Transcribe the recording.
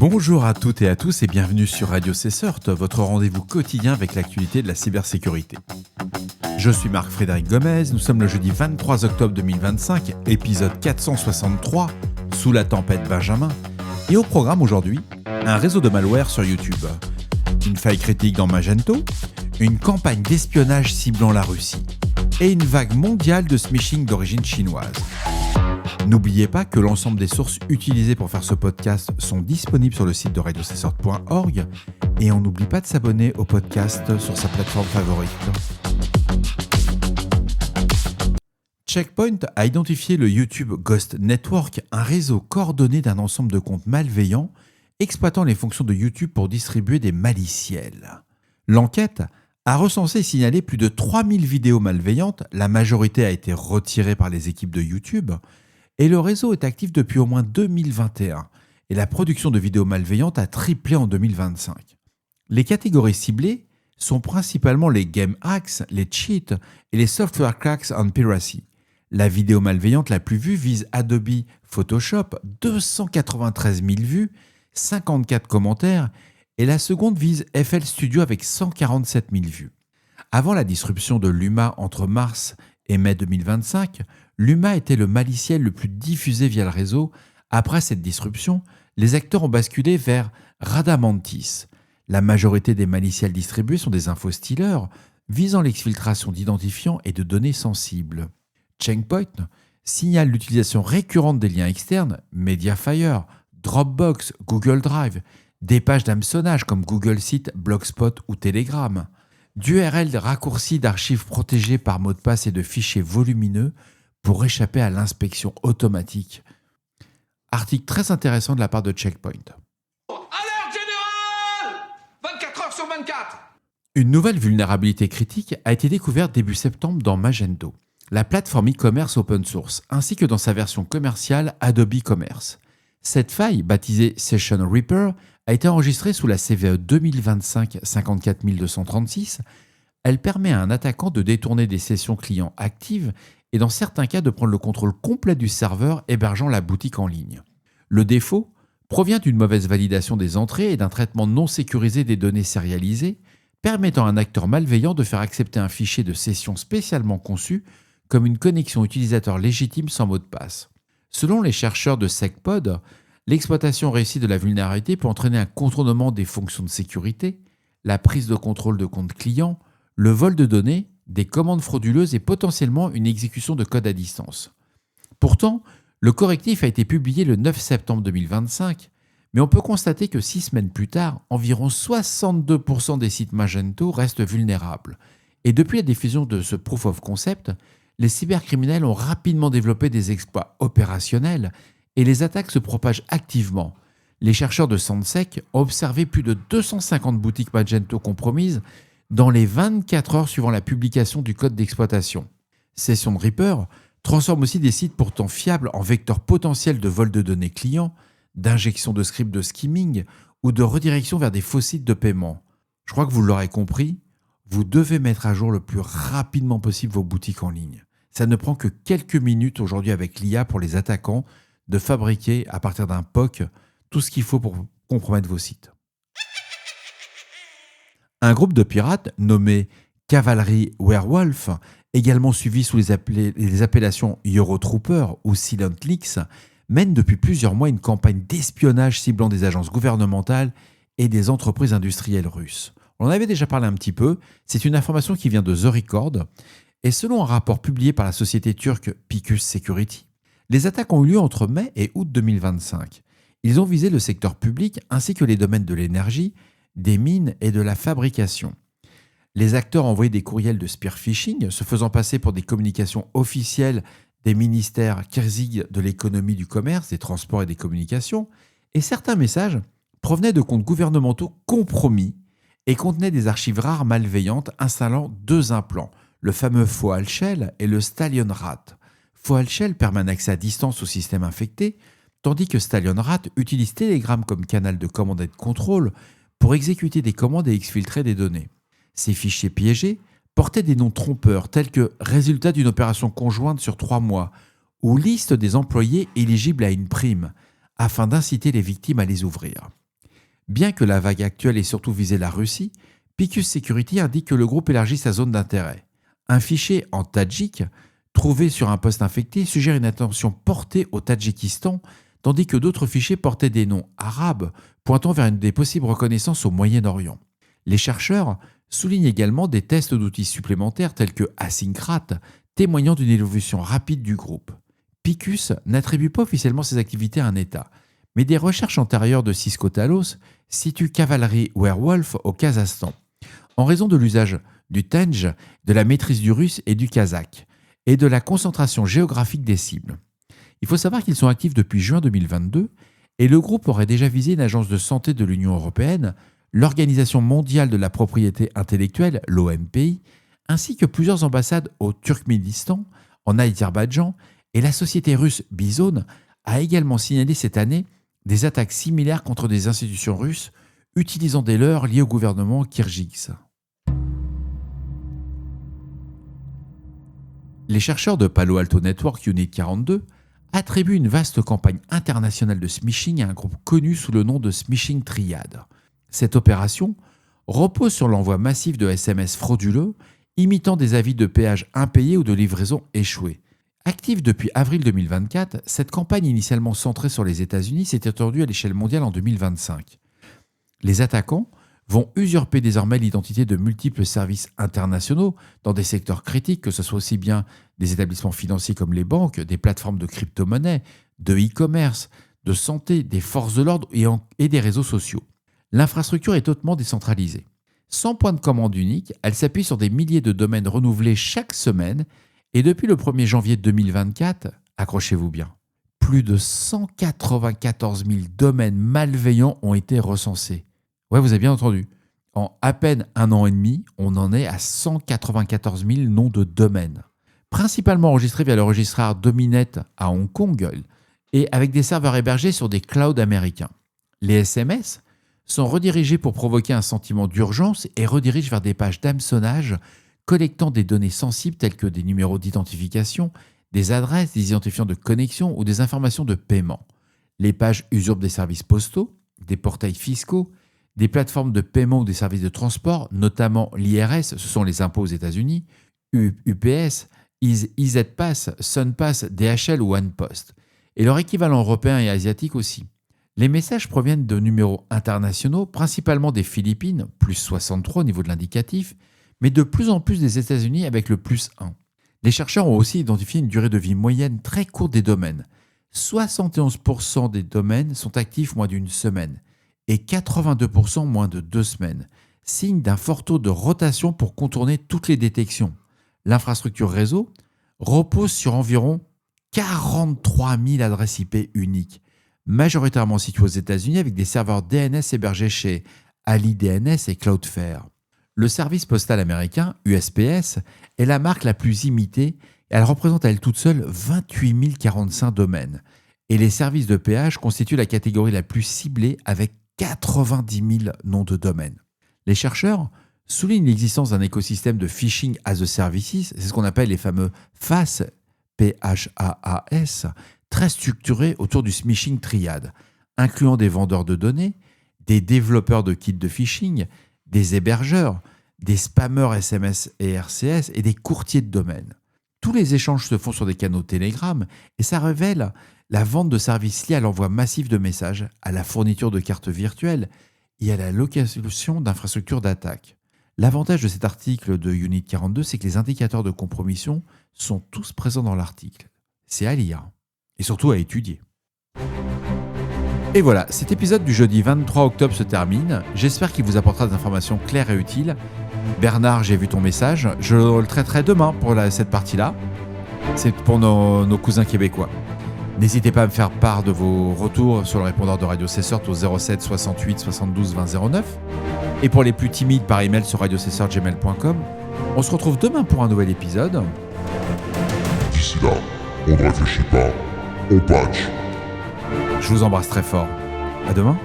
Bonjour à toutes et à tous et bienvenue sur Radio CSERT, votre rendez-vous quotidien avec l'actualité de la cybersécurité. Je suis Marc-Frédéric Gomez, nous sommes le jeudi 23 octobre 2025, épisode 463, sous la tempête Benjamin, et au programme aujourd'hui, un réseau de malware sur YouTube, une faille critique dans Magento, une campagne d'espionnage ciblant la Russie, et une vague mondiale de smishing d'origine chinoise. N'oubliez pas que l'ensemble des sources utilisées pour faire ce podcast sont disponibles sur le site de radiocessort.org et on n'oublie pas de s'abonner au podcast sur sa plateforme favorite. Check Point a identifié le YouTube Ghost Network, un réseau coordonné d'un ensemble de comptes malveillants exploitant les fonctions de YouTube pour distribuer des maliciels. L'enquête a recensé et signalé plus de 3000 vidéos malveillantes, la majorité a été retirée par les équipes de YouTube, et le réseau est actif depuis au moins 2021, et la production de vidéos malveillantes a triplé en 2025. Les catégories ciblées sont principalement les game hacks, les cheats et les software cracks and piracy. La vidéo malveillante la plus vue vise Adobe Photoshop, 293 000 vues, 54 commentaires, et la seconde vise FL Studio avec 147 000 vues. Avant la disruption de Luma entre mars et mai 2025, Luma était le maliciel le plus diffusé via le réseau. Après cette disruption, les acteurs ont basculé vers Radamantis. La majorité des maliciels distribués sont des infostealers visant l'exfiltration d'identifiants et de données sensibles. Checkpoint signale l'utilisation récurrente des liens externes, Mediafire, Dropbox, Google Drive, des pages d'hameçonnage comme Google Sheets, Blogspot ou Telegram, d'URL raccourcis d'archives protégées par mots de passe et de fichiers volumineux pour échapper à l'inspection automatique. Article très intéressant de la part de Checkpoint. Alerte générale 24 heures sur 24. Une nouvelle vulnérabilité critique a été découverte début septembre dans Magento, la plateforme e-commerce open source, ainsi que dans sa version commerciale Adobe Commerce. Cette faille, baptisée Session Reaper, a été enregistrée sous la CVE 2025-54236. Elle permet à un attaquant de détourner des sessions clients actives et dans certains cas de prendre le contrôle complet du serveur hébergeant la boutique en ligne. Le défaut provient d'une mauvaise validation des entrées et d'un traitement non sécurisé des données sérialisées, permettant à un acteur malveillant de faire accepter un fichier de session spécialement conçu comme une connexion utilisateur légitime sans mot de passe. Selon les chercheurs de SecPod, l'exploitation réussie de la vulnérabilité peut entraîner un contournement des fonctions de sécurité, la prise de contrôle de compte client, le vol de données, des commandes frauduleuses et potentiellement une exécution de code à distance. Pourtant, le correctif a été publié le 9 septembre 2025, mais on peut constater que 6 semaines plus tard, environ 62% des sites Magento restent vulnérables. Et depuis la diffusion de ce proof of concept, les cybercriminels ont rapidement développé des exploits opérationnels et les attaques se propagent activement. Les chercheurs de Sandsec ont observé plus de 250 boutiques Magento compromises dans les 24 heures suivant la publication du code d'exploitation. Session Reaper transforme aussi des sites pourtant fiables en vecteurs potentiels de vol de données clients, d'injection de scripts de skimming ou de redirection vers des faux sites de paiement. Je crois que vous l'aurez compris, vous devez mettre à jour le plus rapidement possible vos boutiques en ligne. Ça ne prend que quelques minutes aujourd'hui avec l'IA pour les attaquants de fabriquer à partir d'un POC tout ce qu'il faut pour compromettre vos sites. Un groupe de pirates nommé Cavalry Werewolf, également suivi sous les appellations Eurotrooper ou Silent Leaks, mène depuis plusieurs mois une campagne d'espionnage ciblant des agences gouvernementales et des entreprises industrielles russes. On en avait déjà parlé un petit peu, c'est une information qui vient de The Record, et selon un rapport publié par la société turque Picus Security, les attaques ont eu lieu entre mai et août 2025. Ils ont visé le secteur public ainsi que les domaines de l'énergie, des mines et de la fabrication. Les acteurs ont envoyé des courriels de spear phishing, se faisant passer pour des communications officielles des ministères kirghiz de l'économie, du commerce, des transports et des communications, et certains messages provenaient de comptes gouvernementaux compromis et contenaient des archives rares malveillantes installant deux implants, le fameux Foal Shell et le Stallion Rat. Foal Shell permet un accès à distance au système infecté, tandis que Stallion Rat utilise Telegram comme canal de commande et de contrôle pour exécuter des commandes et exfiltrer des données. Ces fichiers piégés portaient des noms trompeurs tels que résultat d'une opération conjointe sur 3 mois ou liste des employés éligibles à une prime, afin d'inciter les victimes à les ouvrir. Bien que la vague actuelle ait surtout visé la Russie, Picus Security indique que le groupe élargit sa zone d'intérêt. Un fichier en tadjik, trouvé sur un poste infecté, suggère une attention portée au Tadjikistan, tandis que d'autres fichiers portaient des noms arabes, pointant vers une des possibles reconnaissances au Moyen-Orient. Les chercheurs soulignent également des tests d'outils supplémentaires tels que Asyncrat, témoignant d'une évolution rapide du groupe. Picus n'attribue pas officiellement ses activités à un État, mais des recherches antérieures de Cisco Talos situent Cavalry Werewolf au Kazakhstan, en raison de l'usage du Tenj, de la maîtrise du russe et du kazakh, et de la concentration géographique des cibles. Il faut savoir qu'ils sont actifs depuis juin 2022, et le groupe aurait déjà visé une agence de santé de l'Union européenne, l'Organisation mondiale de la propriété intellectuelle, l'OMPI, ainsi que plusieurs ambassades au Turkménistan, en Azerbaïdjan, et la société russe Bizone a également signalé cette année des attaques similaires contre des institutions russes utilisant des leurres liés au gouvernement kirghize. Les chercheurs de Palo Alto Networks Unit 42 attribuent une vaste campagne internationale de smishing à un groupe connu sous le nom de Smishing Triad. Cette opération repose sur l'envoi massif de SMS frauduleux imitant des avis de péage impayés ou de livraison échoués. Active depuis avril 2024, cette campagne initialement centrée sur les États-Unis s'est étendue à l'échelle mondiale en 2025. Les attaquants vont usurper désormais l'identité de multiples services internationaux dans des secteurs critiques, que ce soit aussi bien des établissements financiers comme les banques, des plateformes de crypto-monnaie, de e-commerce, de santé, des forces de l'ordre et des réseaux sociaux. L'infrastructure est hautement décentralisée. Sans point de commande unique, elle s'appuie sur des milliers de domaines renouvelés chaque semaine et depuis le 1er janvier 2024, accrochez-vous bien, plus de 194 000 domaines malveillants ont été recensés. Ouais, vous avez bien entendu. En à peine un an et demi, on en est à 194 000 noms de domaines. Principalement enregistrés via le registraire Dominet à Hong Kong et avec des serveurs hébergés sur des clouds américains. Les SMS sont redirigés pour provoquer un sentiment d'urgence et redirigent vers des pages d'hameçonnage collectant des données sensibles telles que des numéros d'identification, des adresses, des identifiants de connexion ou des informations de paiement. Les pages usurpent des services postaux, des portails fiscaux, des plateformes de paiement ou des services de transport, notamment l'IRS, ce sont les impôts aux États-Unis, UPS, EasyPass, SunPass, DHL ou OnePost, et leur équivalent européen et asiatique aussi. Les messages proviennent de numéros internationaux, principalement des Philippines, plus 63 au niveau de l'indicatif, mais de plus en plus des États-Unis avec le plus 1. Les chercheurs ont aussi identifié une durée de vie moyenne très courte des domaines. 71% des domaines sont actifs moins d'une semaine et 82% moins de 2 semaines, signe d'un fort taux de rotation pour contourner toutes les détections. L'infrastructure réseau repose sur environ 43 000 adresses IP uniques, majoritairement situées aux États-Unis avec des serveurs DNS hébergés chez AliDNS et Cloudflare. Le service postal américain, USPS, est la marque la plus imitée et elle représente à elle toute seule 28 045 domaines. Et les services de péage constituent la catégorie la plus ciblée avec 90 000 noms de domaines. Les chercheurs soulignent l'existence d'un écosystème de phishing as a services, c'est ce qu'on appelle les fameux PHAS, PHAAS, très structurés autour du smishing triad, incluant des vendeurs de données, des développeurs de kits de phishing, des hébergeurs, des spammers SMS et RCS et des courtiers de domaines. Tous les échanges se font sur des canaux Telegram et ça révèle la vente de services liés à l'envoi massif de messages, à la fourniture de cartes virtuelles et à la location d'infrastructures d'attaque. L'avantage de cet article de Unit 42, c'est que les indicateurs de compromission sont tous présents dans l'article. C'est à lire et surtout à étudier. Et voilà, cet épisode du jeudi 23 octobre se termine. J'espère qu'il vous apportera des informations claires et utiles. Bernard, j'ai vu ton message. Je le traiterai demain pour cette partie-là. C'est pour nos cousins québécois. N'hésitez pas à me faire part de vos retours sur le répondeur de Radio Cessort au 07 68 72 20 09. Et pour les plus timides, par email sur radiocessort@gmail.com. On se retrouve demain pour un nouvel épisode. D'ici là, on ne réfléchit pas, on patch. Je vous embrasse très fort. À demain.